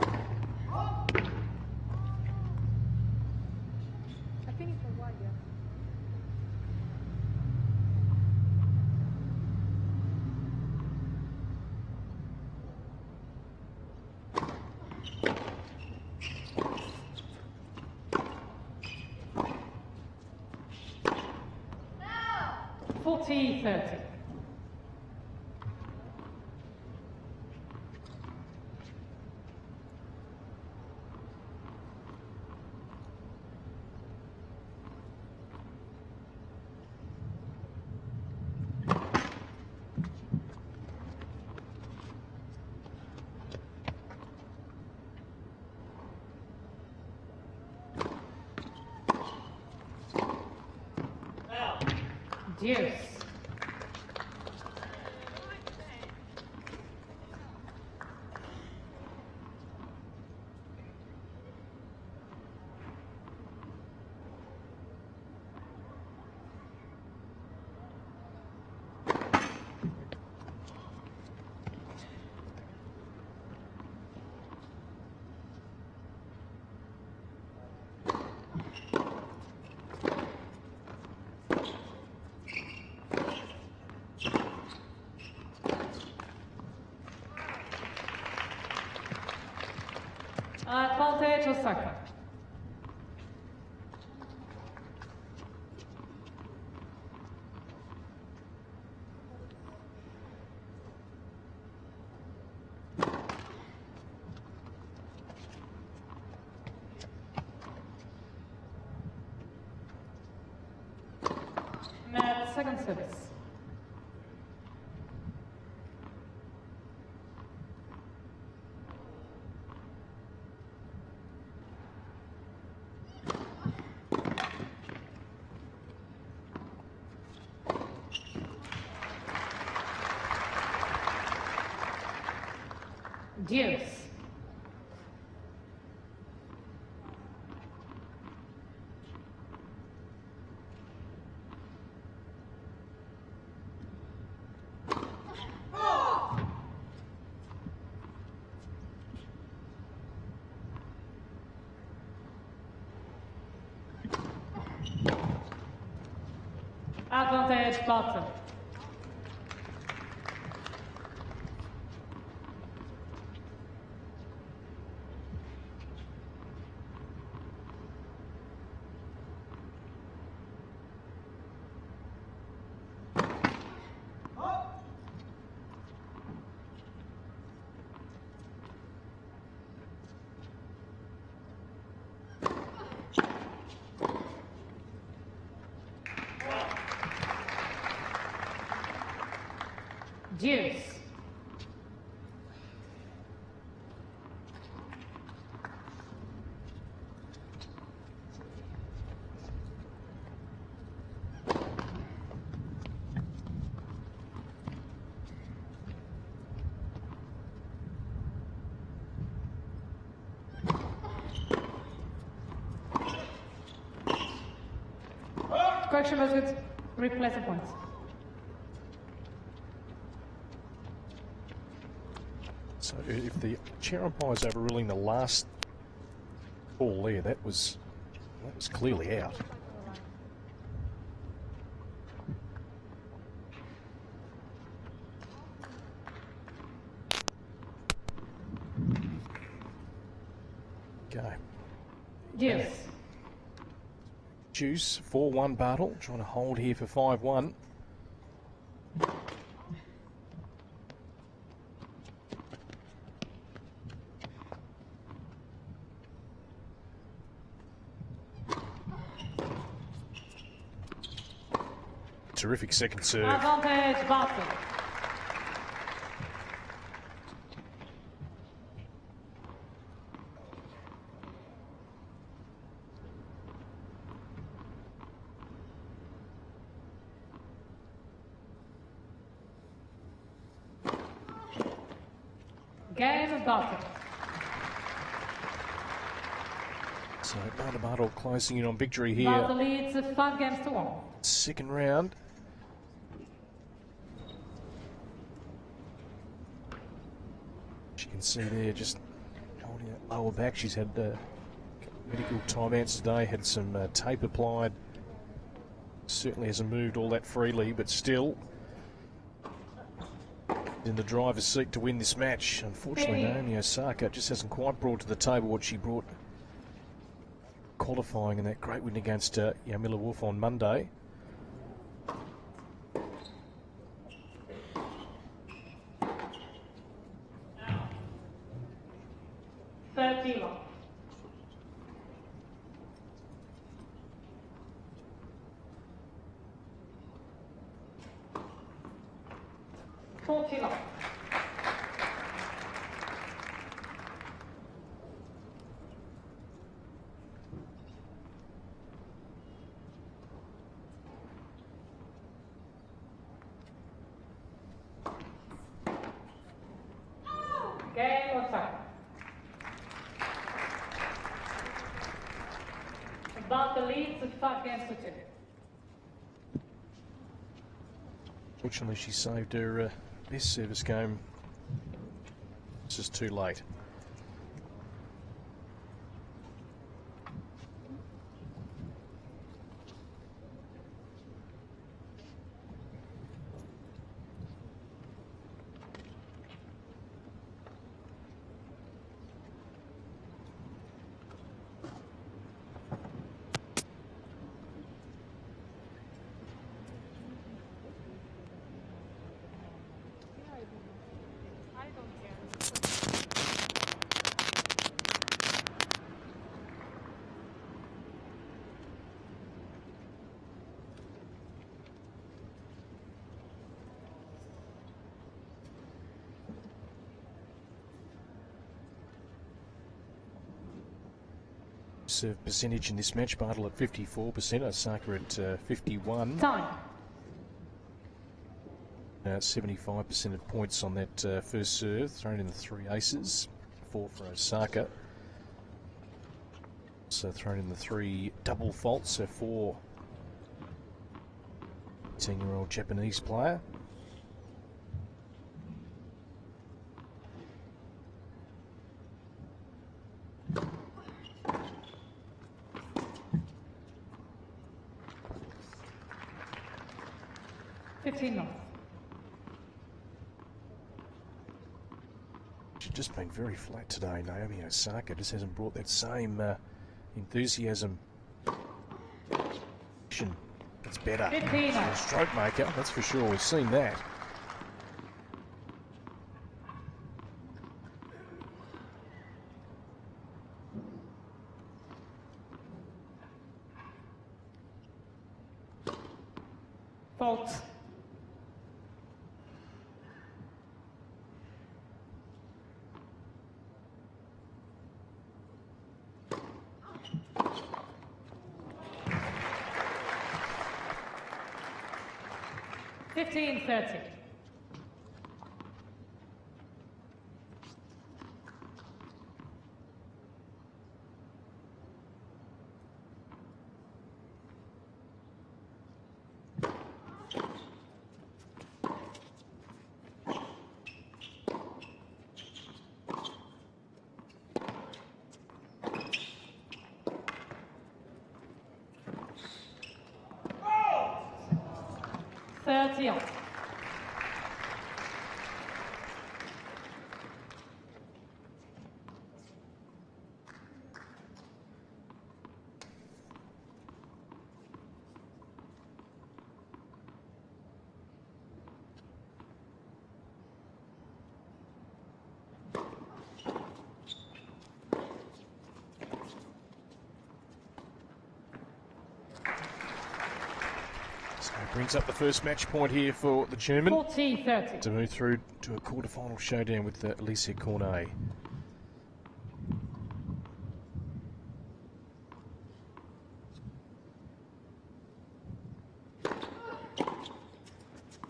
I think it's a while, yeah. $40-30. Deuce. Advantage Osaka. Net second service. Deuce. Advantage, Barthel. Deuce. Correction was good. Replace the points. So if the chair umpire's overruling the last ball there, that was clearly out. Go. Deuce. Juice 4-1 Barthel, trying to hold here for 5-1. Terrific second serve. Advantage, Barthel. Game of Barthel. So Barthel closing in on victory here. Barthel leads 5-1. Second round. As you can see there, just holding that lower back. She's had medical timeouts today, had some tape applied. Certainly hasn't moved all that freely, but still in the driver's seat to win this match. Unfortunately, Naomi Osaka just hasn't quite brought to the table what she brought qualifying in that great win against Yamila Wolf on Monday. Game Osaka. Barthel leads 5-2. Fortunately, she saved her best service game. It's just too late. I don't care. Serve percentage in this match, Barthel at 54%, Osaka at 51. Time. 75% of points on that first serve, thrown in the 3 aces, 4 for Osaka. So thrown in the 3 double faults, so 4 10-year-old Japanese player. She's just been very flat today, Naomi Osaka. Just hasn't brought that same enthusiasm. It's better. She's a stroke maker, that's for sure. We've seen that. Fault. Fifteen 30. Thirty. Brings up the first match point here for the German 40-30. to move through to a quarterfinal showdown with Alicia Cornet.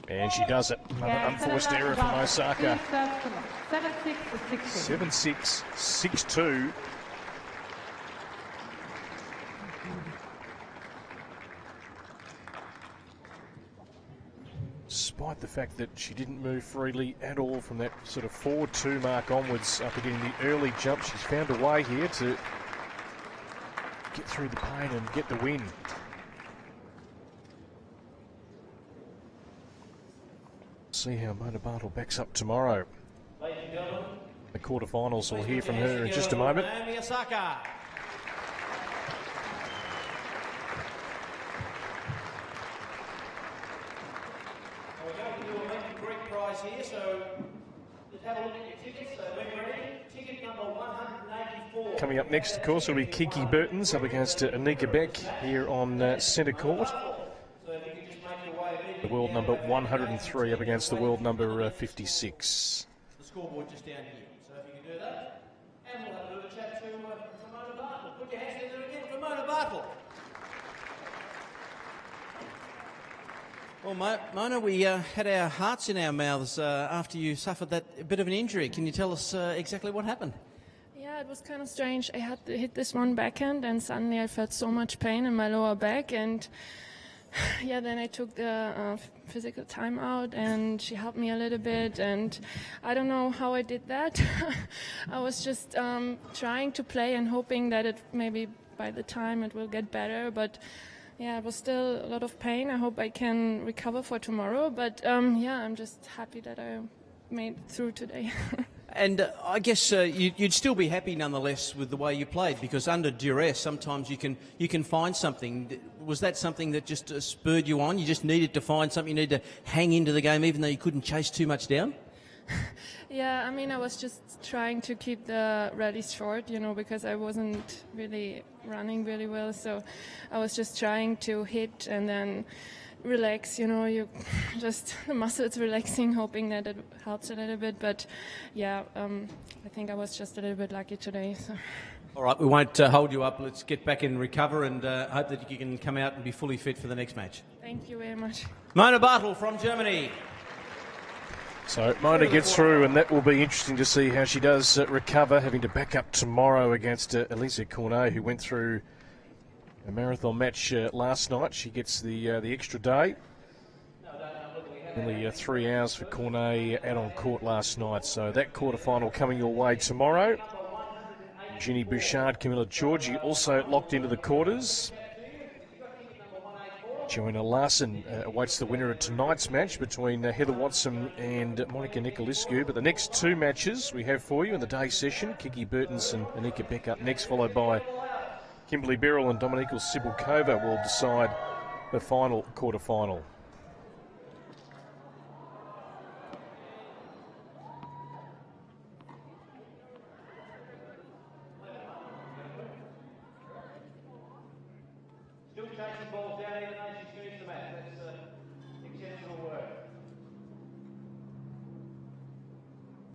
And she does it. Another unforced error from Osaka. 7-6, 6-2. Despite the fact that she didn't move freely at all from that sort of 4-2 mark onwards after getting the early jump, she's found a way here to get through the pain and get the win. See how Mona Barthel backs up tomorrow. The quarterfinals, we'll hear from her in just a moment. Naomi Osaka. We're going to do a meet and greet prize here, so just have a look at your tickets. So when you're ready, ticket number 184. Coming up next, of course, will be Kiki Burtons up against Anika Beck here on centre court. The world number 103 up against the world number 56. The scoreboard just down here. So if you can do that, and we'll have a little chat to Mona Barthel. Put your hands in there again for Mona Barthel. Well, Mona, we had our hearts in our mouths after you suffered that bit of an injury. Can you tell us exactly what happened? Yeah, it was kind of strange. I had to hit this one backhand, and suddenly I felt so much pain in my lower back, and yeah, then I took the physical time out, and she helped me a little bit, and I don't know how I did that. I was just trying to play and hoping that it maybe by the time it will get better, but yeah, it was still a lot of pain. I hope I can recover for tomorrow, but yeah, I'm just happy that I made it through today. And I guess you'd still be happy nonetheless with the way you played, because under duress sometimes you can find something. Was that something that just spurred you on? You just needed to find something, you needed to hang into the game even though you couldn't chase too much down? Yeah, I mean, I was just trying to keep the rallies short, because I wasn't really running really well. So I was just trying to hit and then relax, you just the muscles relaxing, hoping that it helps a little bit. But yeah, I think I was just a little bit lucky today. So. All right, we won't hold you up. Let's get back and recover, and hope that you can come out and be fully fit for the next match. Thank you very much. Mona Barthel from Germany. So Mona gets through, and that will be interesting to see how she does recover, having to back up tomorrow against Alicia Cornet, who went through a marathon match last night. She gets the extra day. Nearly 3 hours for Cornet out on court last night. So that quarterfinal coming your way tomorrow. Ginny Bouchard, Camilla Georgi also locked into the quarters. Joanna Larson awaits the winner of tonight's match between Heather Watson and Monica Nicolescu. But the next two matches we have for you in the day session, Kiki Burtons and Anika Beck up next, followed by Kimberly Birrell and Dominika Sibulkova will decide the final quarterfinal. Still chasing balls down even though she's finished the match. That's exceptional work.